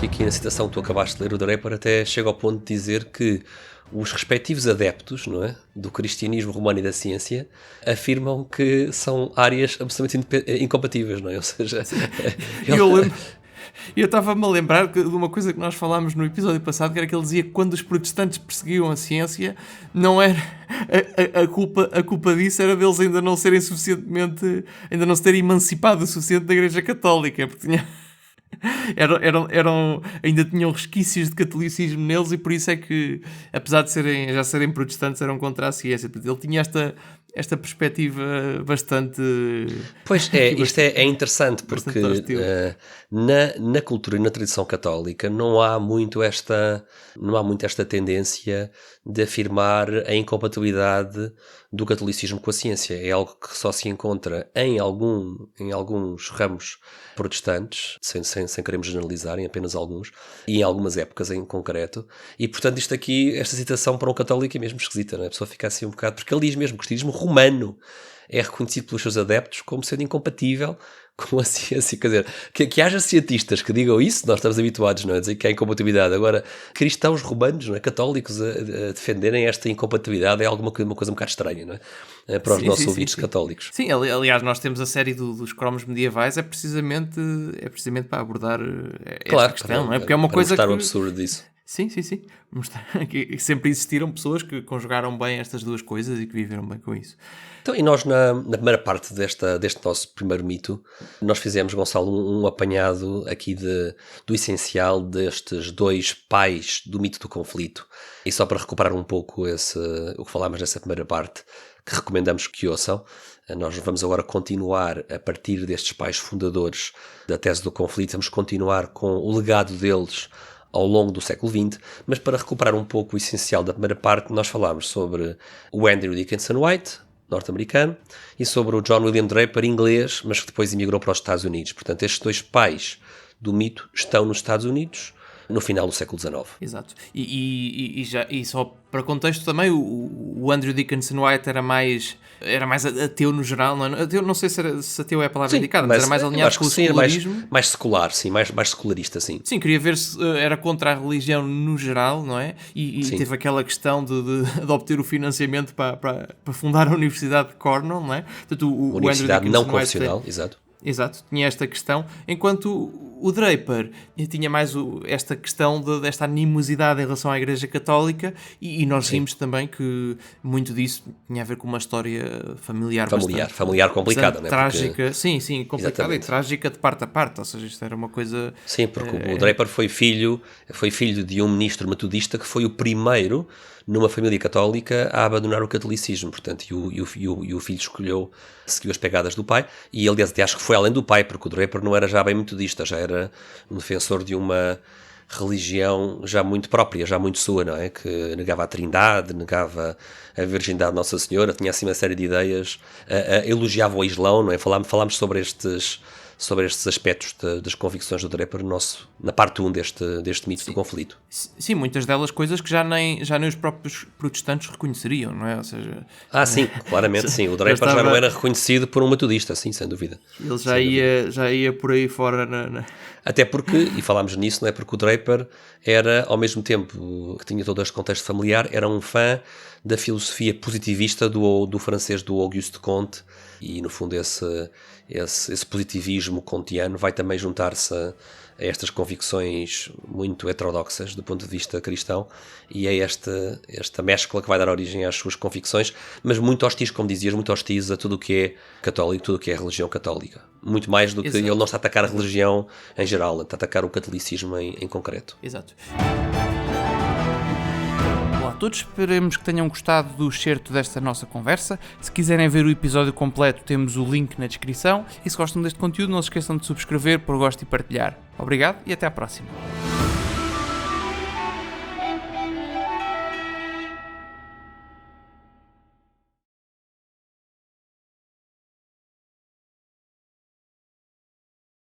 que aqui na citação que tu acabaste de ler, o Draper até chega ao ponto de dizer que os respectivos adeptos, não é, do cristianismo romano e da ciência afirmam que são áreas absolutamente incompatíveis, não é? Ou seja, eu estava-me a lembrar de uma coisa que nós falámos no episódio passado, que era que ele dizia que quando os protestantes perseguiam a ciência, não era a culpa disso era deles ainda não serem suficientemente, ainda não se terem emancipado o suficiente da Igreja Católica, porque ainda tinham resquícios de catolicismo neles, e por isso é que, apesar de já serem protestantes, eram contra a ciência. Ele tinha esta perspectiva bastante... Pois é, isto é interessante, porque na cultura e na tradição católica não há muito esta tendência de afirmar a incompatibilidade do catolicismo com a ciência. É algo que só se encontra em alguns ramos protestantes, sem queremos generalizar, em apenas alguns, e em algumas épocas em concreto. E, portanto, esta citação para um católico é mesmo esquisita, não é? A pessoa fica assim um bocado, porque ele diz mesmo que o cristianismo romano é reconhecido pelos seus adeptos como sendo incompatível com a ciência. Quer dizer, que haja cientistas que digam isso, nós estamos habituados, não é? A dizer que há incompatibilidade. Agora, cristãos romanos, não é? Católicos a defenderem esta incompatibilidade é uma coisa um bocado estranha, não é? Para os nossos ouvintes católicos. Sim, aliás, nós temos a série dos cromos medievais, é precisamente para abordar esta questão, não é? Porque é uma coisa que... o absurdo disso. Sim. Mostrar que sempre existiram pessoas que conjugaram bem estas duas coisas e que viveram bem com isso. Então, e nós na primeira parte deste nosso primeiro mito, nós fizemos, Gonçalo, um apanhado aqui do essencial destes dois pais do mito do conflito. E só para recuperar um pouco o que falámos nessa primeira parte, que recomendamos que ouçam, nós vamos agora continuar a partir destes pais fundadores da tese do conflito, vamos continuar com o legado deles ao longo do século XX, mas para recuperar um pouco o essencial da primeira parte, nós falámos sobre o Andrew Dickinson White, norte-americano, e sobre o John William Draper, inglês, mas que depois emigrou para os Estados Unidos. Portanto, estes dois pais do mito estão nos Estados Unidos no final do século XIX. Exato. E só para contexto também, o Andrew Dickinson White era mais ateu no geral, não é? Ateu, não sei se ateu é a palavra indicada, mas era mais alinhado com o secularismo. Mais secular, sim, mais secularista, sim. Sim, queria ver se era contra a religião no geral, não é? E teve aquela questão de obter o financiamento para fundar a Universidade de Cornell, não é? Portanto, Universidade não confessional, exato. Exato, tinha esta questão, enquanto o Draper tinha mais esta questão desta animosidade em relação à Igreja Católica, e nós vimos também que muito disso tinha a ver com uma história familiar complicada, não é? Trágica, sim, complicada. Exatamente. E trágica de parte a parte, ou seja, isto era uma coisa... Sim, porque o Draper foi filho de um ministro metodista que foi o primeiro numa família católica a abandonar o catolicismo, portanto, e o filho seguiu as pegadas do pai, e aliás até acho que foi além do pai, porque o Draper não era já bem metodista, já era um defensor de uma religião já muito própria, já muito sua, não é? Que negava a Trindade, negava a virgindade de Nossa Senhora, tinha assim uma série de ideias, elogiava o Islão, não é? Falámos sobre estes aspectos das convicções do Draper na parte 1 deste mito do conflito. Sim, muitas delas coisas que já nem os próprios protestantes reconheceriam, não é? Ou seja... sim, claramente sim. O Draper já não era reconhecido por um metodista, sim, sem dúvida. Ele já ia por aí fora Até porque, e falámos nisso, não é? Porque o Draper era, ao mesmo tempo que tinha todo este contexto familiar, era um fã da filosofia positivista do francês do Auguste Comte, e no fundo esse positivismo kantiano vai também juntar-se a estas convicções muito heterodoxas do ponto de vista cristão, e é esta mescla que vai dar origem às suas convicções, mas muito hostis, como dizias, muito hostis a tudo o que é católico, tudo o que é religião católica. Muito mais do que ele não está a atacar a religião em geral, está a atacar o catolicismo em concreto. Exato. Todos esperemos que tenham gostado do excerto desta nossa conversa. Se quiserem ver o episódio completo, temos o link na descrição. E se gostam deste conteúdo, não se esqueçam de subscrever, pôr gosto e partilhar. Obrigado e até à próxima.